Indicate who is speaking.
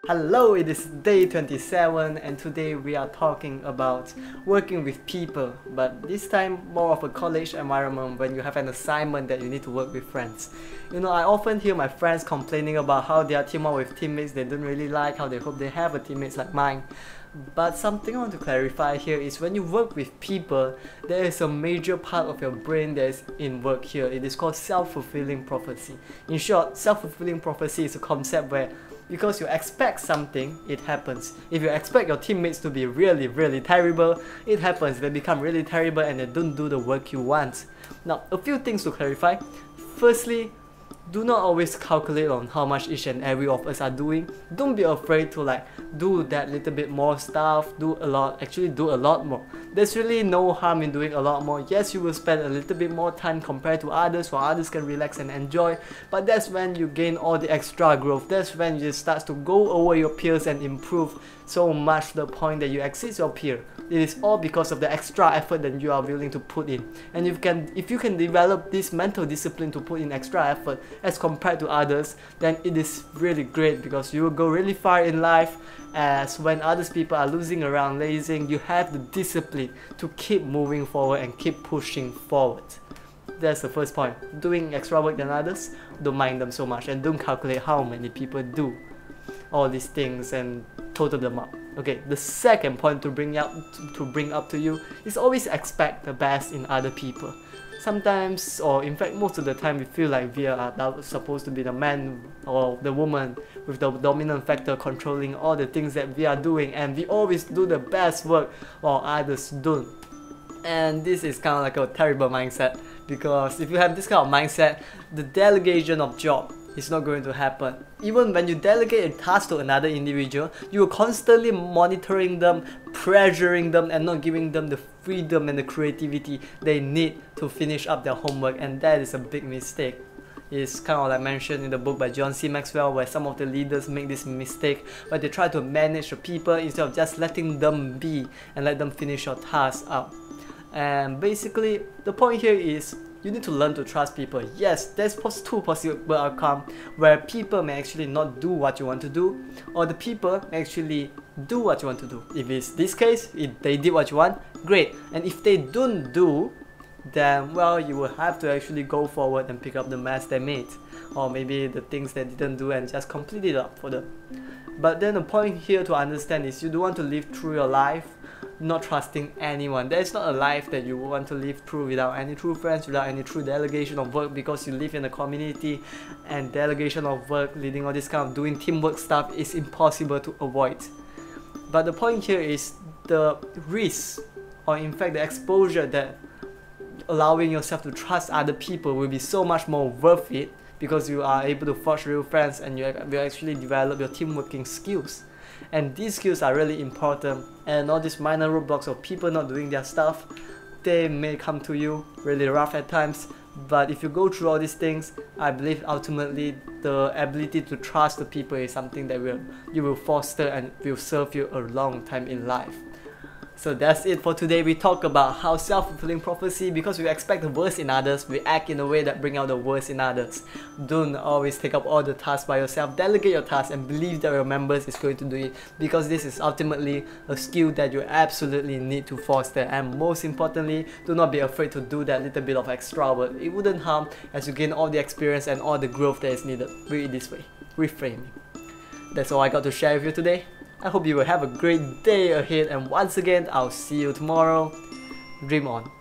Speaker 1: Hello, it is day 27 and today we are talking about working with people, but this time more of a college environment when you have an assignment that you need to work with friends. I often hear my friends complaining about how they are teamwork with teammates they don't really like, how they hope they have a teammates like mine. But something I want to clarify here is when you work with people, there is a major part of your brain that is in work here. It is called self-fulfilling prophecy. In short, self-fulfilling prophecy is a concept where because you expect something, it happens. If you expect your teammates to be really terrible, it happens. They become really terrible and they don't do the work you want. Now, a few things to clarify. Firstly, do not always calculate on how much each and every of us are doing. Don't be afraid to do that little bit more stuff, do a lot more. There's really no harm in doing a lot more. Yes, you will spend a little bit more time compared to others while others can relax and enjoy, but that's when you gain all the extra growth. That's when you start to go over your peers and improve so much to the point that you exceed your peer. It is all because of the extra effort that you are willing to put in. And if you can develop this mental discipline to put in extra effort as compared to others, then it is really great because you will go really far in life. As when other people are losing around, lazing, you have the discipline to keep moving forward and keep pushing forward. That's the first point. Doing extra work than others, don't mind them so much and don't calculate how many people do all these things and total them up. Okay, the second point to bring up to you is always expect the best in other people. Sometimes, or in fact most of the time, we feel like we are supposed to be the man or the woman with the dominant factor controlling all the things that we are doing, and we always do the best work while others don't. And this is kind of like a terrible mindset, because if you have this kind of mindset, the delegation of job is not going to happen. Even when you delegate a task to another individual, you are constantly monitoring them, pressuring them, and not giving them the freedom and the creativity they need to finish up their homework, and that is a big mistake. It's kind of like mentioned in the book by John C. Maxwell, where some of the leaders make this mistake where they try to manage the people instead of just letting them be and let them finish your task up. And basically, the point here is you need to learn to trust people. Yes, there's two possible outcomes where people may actually not do what you want to do, or the people may actually do what you want to do. If it's this case, if they did what you want, great. And if they don't do, then well, you will have to actually go forward and pick up the mess they made, or maybe the things they didn't do and just complete it up for them. But then the point here to understand is you don't want to live through your life not trusting anyone. There's not a life that you want to live through without any true friends, without any true delegation of work, because you live in a community and delegation of work, leading all this kind of doing teamwork stuff is impossible to avoid. But the point here is the risk, or in fact the exposure that allowing yourself to trust other people will be so much more worth it, because you are able to forge real friends and you will actually develop your teamworking skills. And these skills are really important, and all these minor roadblocks of people not doing their stuff, they may come to you really rough at times, but if you go through all these things, I believe ultimately the ability to trust the people is something that you will foster and will serve you a long time in life. So that's it for today. We talk about how self-fulfilling prophecy, because we expect the worst in others, we act in a way that bring out the worst in others. Don't always take up all the tasks by yourself. Delegate your tasks and believe that your members is going to do it, because this is ultimately a skill that you absolutely need to foster. And most importantly, do not be afraid to do that little bit of extra work. It wouldn't harm as you gain all the experience and all the growth that is needed. Read it this way. Reframing. That's all I got to share with you today. I hope you will have a great day ahead, and once again, I'll see you tomorrow. Dream on.